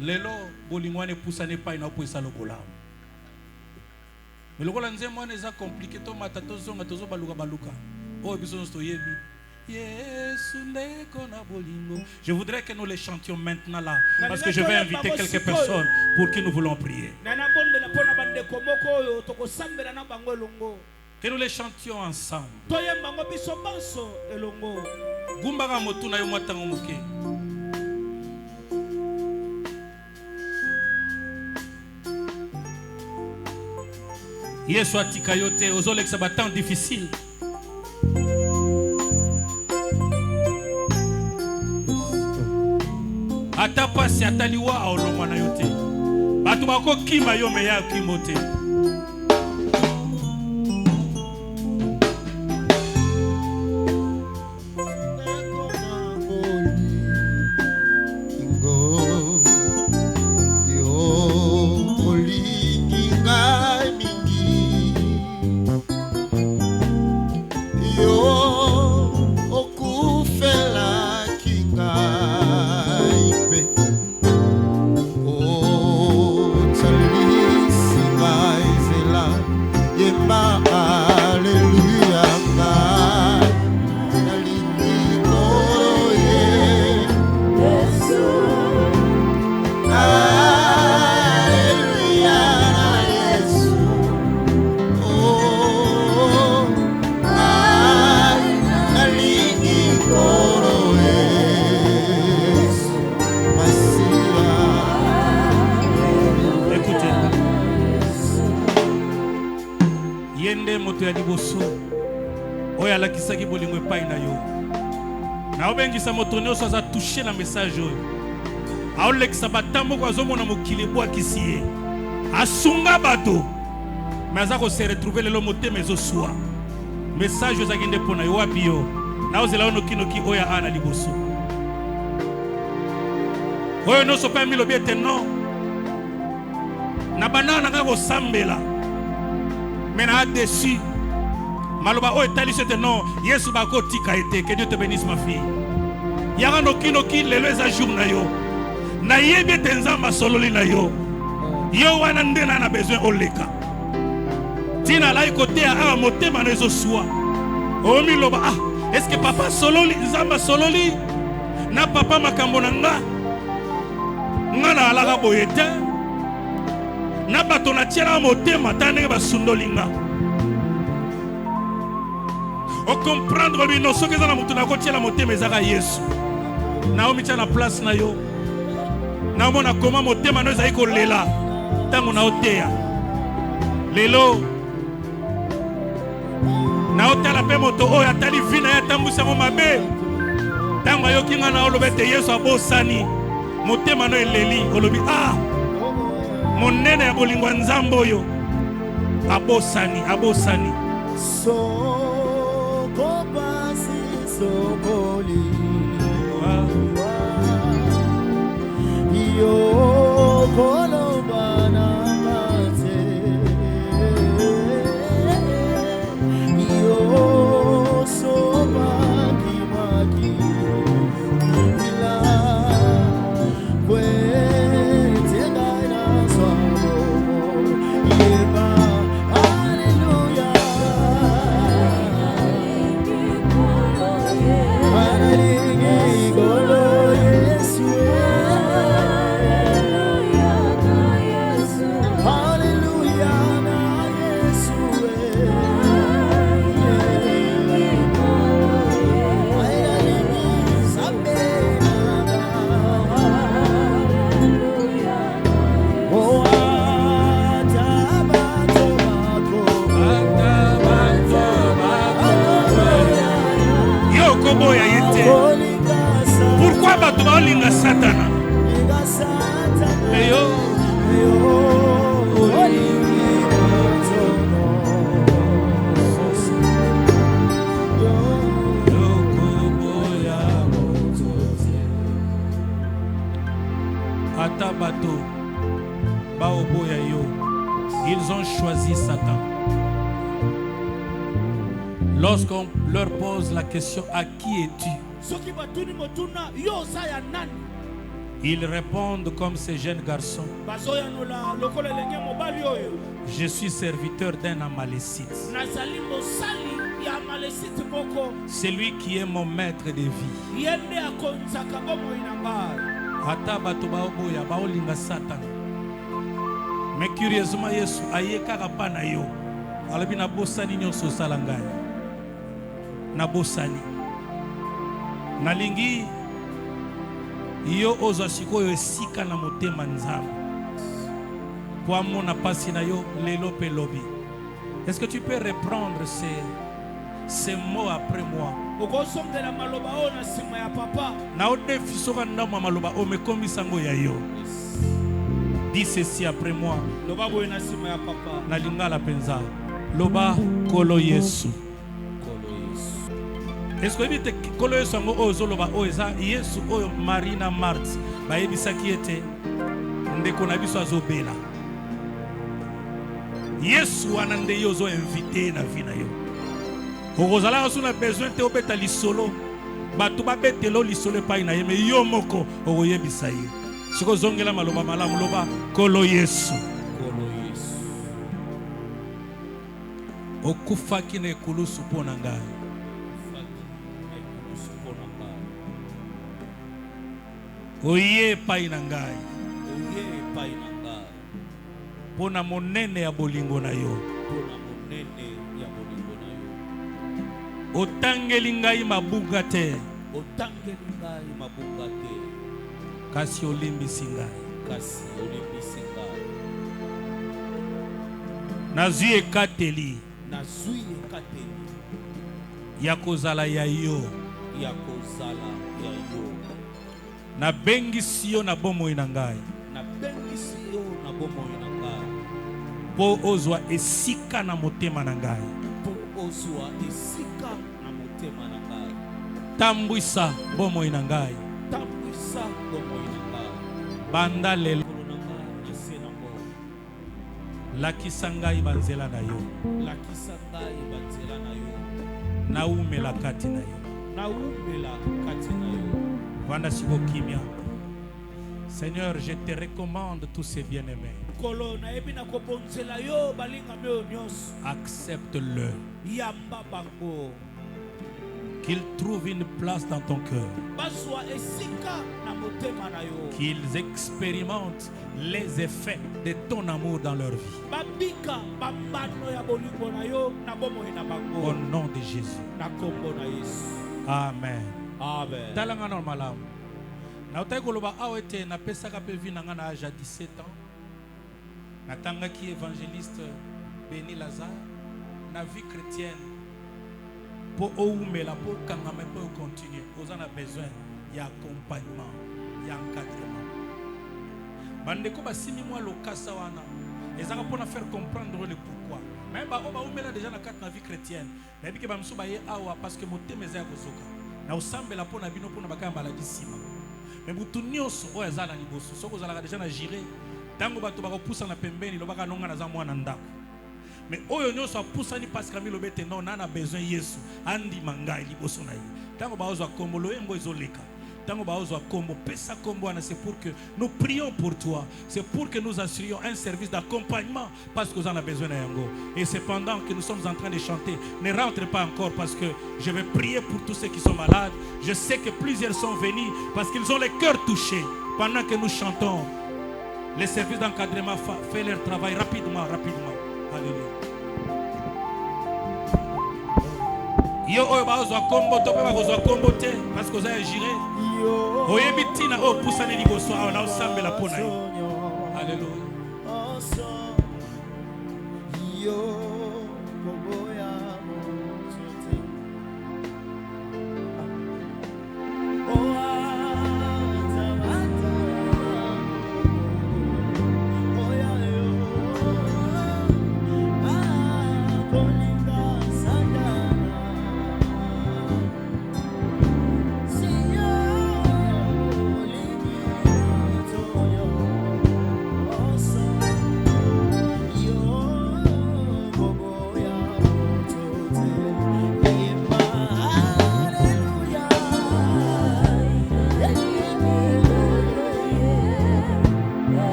Lelo bolingwane pusane pa ina po esalo bolamu. Mais lokola nzembo eza compliqué to matato zonga tozo baluka baluka. Oh biso sto yebi. Yesu ndeko na bolingo. Je voudrais que nous les chantions maintenant là parce que je vais inviter quelques personnes pour qui nous voulons prier. Que nous les chantions ensemble. Gumbanga motuna yo mwatango moke. Yesu atika yote ozolekisa batang difficile. Ata pasi ataliwa aolongwa na yote. Batu bako kima yo meya kimote. Moto ya liboso oya la kisaki bolingo epai na yo na obengisa moto nyonso aza touché na message oyo aolekisa batambo ko azomona mokili bwa kisiye asunga bato mais aza ko se retrouver lelo motema ezosua message ezaki nde pona yo wapi yo na ozela ono kinoki oya ana liboso oyo nyonso pa milobi ete non na banana nanga kosambela mais na déçu maloba o etali c'était non yesu bako tika ete que Dieu te bénisse ma fille yanga noki lelo eza jour na yo na yebi ete nzamba sololi na yo yo wana nde na besoin oleka tina lai kote a motema na ezosua o miloba ah est-ce que papa sololi nzamba sololi na papa makambo na nga na alaka boye te na bato na tiela motema tandenge basundolinga o comprendre lui no soki eza na motu na kotiela motema ezaka yesu na omitia na place na yo na omona koma motema no ezali kolela ntango na oteya lelo na otala mpe moto oyo atali vi na ye atambusango mabe ntango ayoki nga na oloba ete yesu abosani motema no eleli olobi ah monene ya bolingo ya nzambe oyo abosani soko pasi sokoli yo koloba na mate yo soba kimaki ila Ils ont choisi Satan. Lorsqu'on leur pose la question, à qui es-tu? Ils répondent comme ces jeunes garçons. Je suis serviteur d'un Amalécite. C'est lui qui est mon maître de vie. Mais curieusement, Yesu ayeka pana yo. Alabi na bosani nyonso salangai. Na bosani. Nalingi yo ozo sikoyo esika na motema nzambe. Po amona pasi na yo lelo pe lobi. Est-ce que tu peux reprendre ces mots après moi? Na odefi soka ndama maloba o mekomi sango ya yo. Dis ceci après moi. Na lingala penza. Loba kolo Yesu. Est-ce que tu kolo Yesu ngo ozo loba oza Yesu oyo Marina Marthe ba yebisa ki ete ndeko na biso azobela. Yesu anande yo zo invité na vie na yo. Okozala oso na besoin te obeta lisolo. Batu ba betelo lisolo pa ina yeme yo moko okoyebisa ye. Siko zongela maloba malamu loba kolo Yesu. Kolo Yesu. Okufaki na ekulusu pona ngai. Oye pai na ngai. Oye pai na ngai. Pona monene ya bolingo na yo. Pona monene ya bolingo na yo. Otangeli ngai mabuga te. Otangeli ngai mabuga te. Kasi olimbisi ngai. Kasi olimbisi ngai. Nazwi ekateli. Nazwi ekateli. Ya kozala ya yo. Ya kozala ya yo. Na bengisi yo na bomoi na ngai. Na bengisi yo na bomoi na ngai. Po ozwa esika na motema na ngai. Po ozwa esika na motema na ngai. Tambwisa bomoi na ngai. Tambwisa bomoi na ngai. Banda lelo na ngai na senamo. Lakisa ngai banzela na yo. Lakisa ngai banzela na yo. Na umela kati na yo. Na umela kati na yo. Seigneur, je te recommande tous ces bien-aimés. Accepte-le. Qu'ils trouvent une place dans ton cœur. Qu'ils expérimentent les effets de ton amour dans leur vie. Au nom de Jésus. Amen. Talanga normal. Na otaikoloba awete na pesaka pe vi nanga na âge à 17 ans. Na tanga ki évangéliste Béni Lazare na vie chrétienne pour oumela pour kangama pour continuer. Vous en avez besoin, il y a accompagnement, il y a encadrement. Bandeko ba simi moi lokasa wana. Ezaka pour faire comprendre le pourquoi. Même ba oumela déjà na carte na vie chrétienne. Mais biki ba msuba ye awa parce que motema za kozoka. Na osambela pona bino pona bakamba maladie sima. Mais butu nyonso oyo ezala liboso soko ozalaka déjà na gire tango bato bakopusa na pembeni lobaka nonga na za mwana ndako. Mais oyo nyonso apusani parce que Camille lobete non na besoin Yesu andi mangai liboso na ye. Tango baozwa kombo loyembo ezoleka. Tango baozwa kombo pesa kombo ana, c'est pour que nous prions pour toi. C'est pour que nous assurions un service d'accompagnement parce que vous en avez besoin na yango. Et c'est pendant que nous sommes en train de chanter, ne rentrez pas encore parce que je vais prier pour tous ceux qui sont malades. Je sais que plusieurs sont venus parce qu'ils ont les cœurs touchés. Pendant que nous chantons, les services d'encadrement font leur travail rapidement. Alléluia. Yo oyo bazwa kombo to pe bazwa kombo te parce que za gire. Oyebi tina o pusani liboso awa na osambela pona yo. Alléluia.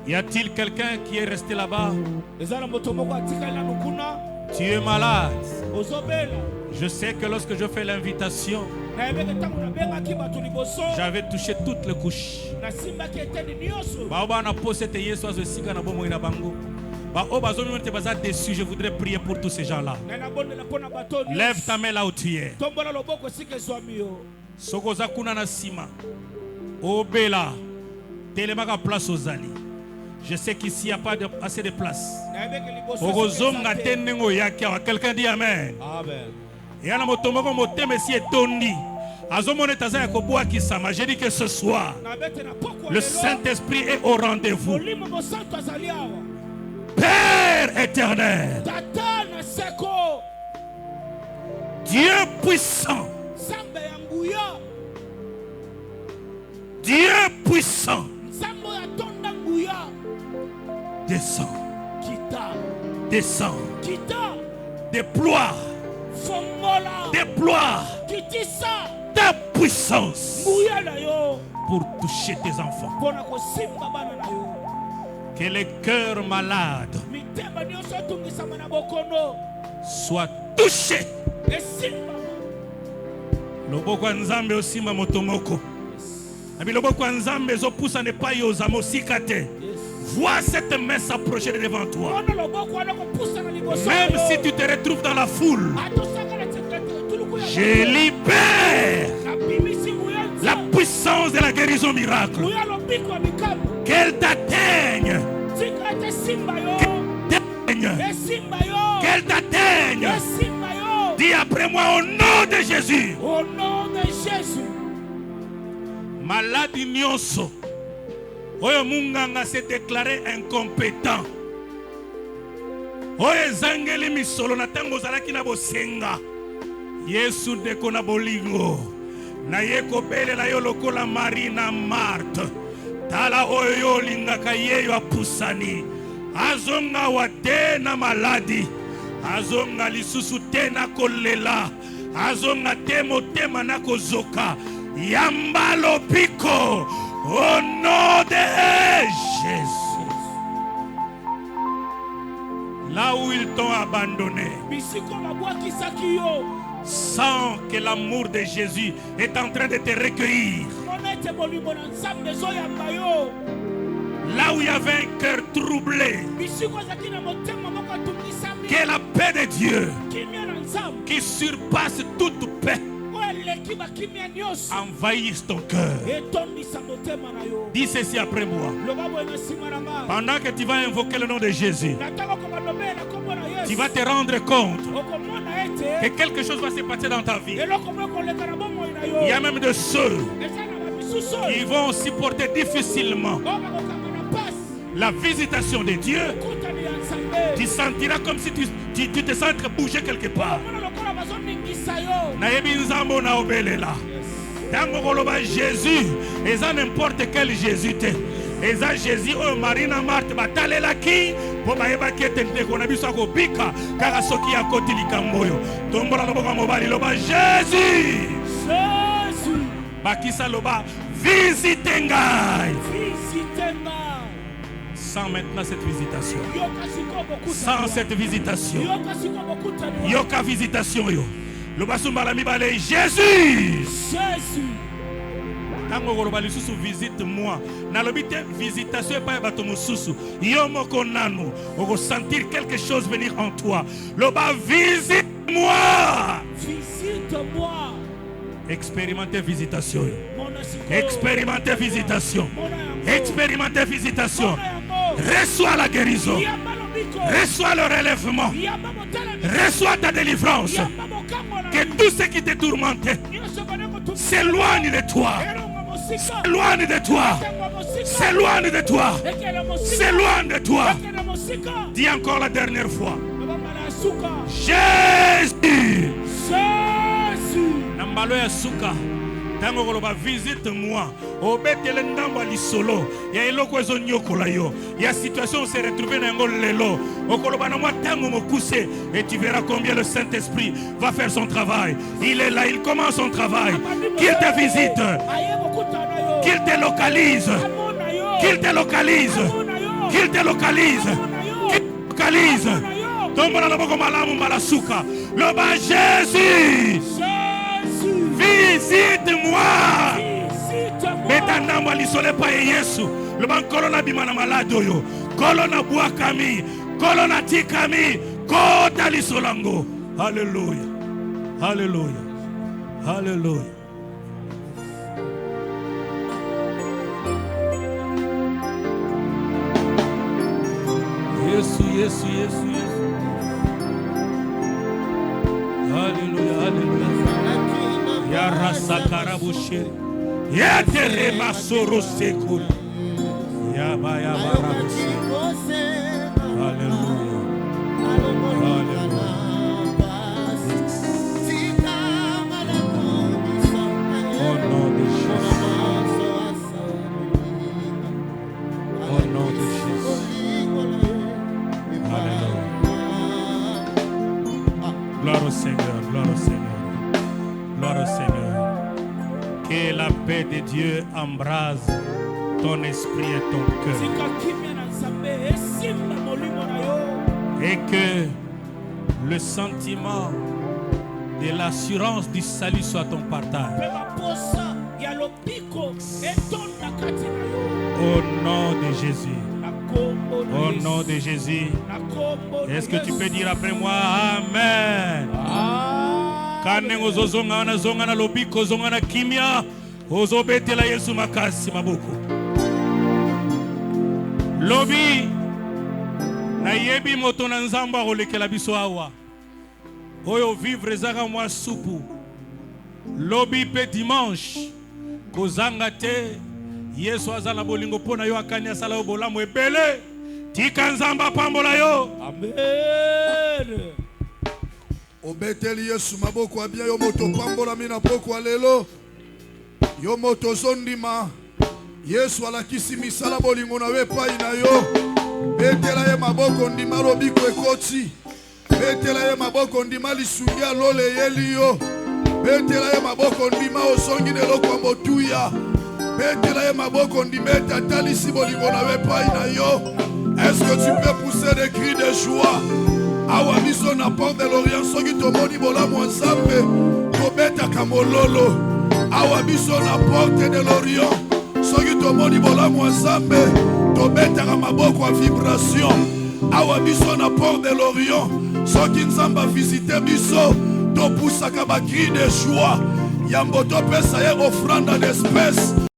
Y a-t-il quelqu'un qui est resté là-bas? Tu es malade. Je sais que lorsque je fais l'invitation, j'avais touché toutes les couches. Je voudrais prier pour tous ces gens-là. Lève ta main là où tu es. Sokozakuna na sima. Obela. Telemaka place aux alliés. Je sais qu'ici il n'y a pas assez de place. Quelqu'un dit Amen. J'ai dit que ce soir, le Saint-Esprit est au rendez-vous. Père éternel, Dieu puissant, Dieu puissant, descends, descends, déploie ta puissance pour toucher tes enfants. Que les cœurs malades soient touchés. Loboko nzambe osima motomoko. Abi loboko nzambe zopusa ne pa yo zamosikate. Vois cette main s'approcher devant toi. Même si tu te retrouves dans la foule, je libère la puissance de la guérison miracle. Qu'elle t'atteigne. Qu'elle t'atteigne. Dis après moi au nom de Jésus. Au nom de Jésus. Malade nyonso. Oyo munganga s'est déclaré incompétent. Oyo zangeli misolo na tango zalaki na bosenga. Yesu deko na bolingo. Na yeko bele la yo lokola Marie na Marthe. Tala oyo lingaka yeyo apusani. Azonga wate na maladi. Azonga lisusu te na kolela. Azonga te motema na kozoka. Yambalo piko. Au nom de Jésus. Là où ils t'ont abandonné, sens que l'amour de Jésus est en train de te recueillir. Là où il y avait un cœur troublé, que la paix de Dieu qui surpasse toute paix envahisse ton cœur. Dis ceci après moi. Pendant que tu vas invoquer le nom de Jésus, tu vas te rendre compte que quelque chose va se passer dans ta vie. Il y a même de ceux qui vont supporter difficilement la visitation de Dieu. Tu sentiras comme si tu te sens bouger quelque part. Jésus, et ça n'importe quel Jésus. Et ça Jésus, oh Marina Marthe, batalela ki, pour baeba qui était qu'on a vu ça au bika, car à ce qui a côté likamboyo. Tombola loba mobali loba Jésus. Jésus. Bakisa loba visitengai. Sans maintenant cette visitation. Sans cette visitation. Yoka visitation yo. Le basumba la mi balé Jésus. Jésus. Tango koloba lisusu visite-moi. Nalobite visitation et pas bato mosusu. Yomo konanu. Oko sentir quelque chose venir en toi. Loba visite-moi. Visite-moi. Expérimentez visitation. Expérimentez visitation. Expérimentez visitation. Reçois la guérison. Reçois le relèvement. Reçois ta délivrance. Que tout ce qui te tourmentait s'éloigne de toi. S'éloigne de toi. S'éloigne de toi. S'éloigne de toi. Dis encore la dernière fois. Jésus. Nambalo ya suka. Tango koloba visite-moi. Obetele ndamba lisolo. Ya eloko ezo nyokola yo. Ya situation se retrouver na ngol lelo. Okoloba na moi tango mokuse. Et tu verras combien le Saint-Esprit va faire son travail. Il est là, il commence son travail. Qu'il te visite. Qu'il te localise. Qu'il te localise. Qu'il te localise. Qu'il te localise. Tomba na boko malamu malasuka. Loba Jésus. Visite-moi. Betanda moi lisole pa Yesu. Le ban kolona bimana malado yo. Kolona buakami. Kolona tikami. Kota lisolango. Alléluia. Alléluia. Alléluia. Yesu, Yesu, Yesu, Yesu. Alléluia, Alléluia. Ya rasa karabushiri. Ya tere masoro sekuri. Ya ba rabushi. Alléluia. Alléluia. Au nom de Jésus. Au nom de Jésus. Alléluia. Gloire au Seigneur, gloire au Seigneur. Gloire au Seigneur. Que la paix de Dieu embrase ton esprit et ton cœur. Et que le sentiment de l'assurance du salut soit ton partage. Au nom de Jésus. Au nom de Jésus. Est-ce que tu peux dire après moi Amen? Kanengo zozonga na zonga na lobiko zonga na kimia ozobetela Yesu makasi maboko. Lobi na yebi moto na nzamba olekela biso awa. Oyo vivre zaka mwa supu. Lobi pe dimanche kozanga te Yesu azala bolingo pona yo akani asala yo bolamu ebele. Tika nzamba pambola yo. Amen. Obeteli Yesu maboko abia yo moto pambola mina poko alelo. Yo moto zondima. Yesu alakisi misala bolingo na we pai na yo. Betela ye maboko ndima lobiko ekoti. Betela ye maboko ndima lisungi alole yeli yo. Betela ye maboko ndima osongi neloko motuya. Betela ye maboko ndima etatali bolingo na we pai na yo. Est-ce que tu peux pousser des cris de joie? Awa biso na porte de l'Orient soki tomoni bolamu nzambe kobeta kamololo. Awa biso na porte de l'Orient soki tomoni bolamu nzambe tobeta maboko a vibration. Awa biso na porte de l'Orient soki nzamba visiter biso to poussaka ba cri de joie. Yambo to pesa ye offrande d'espèce.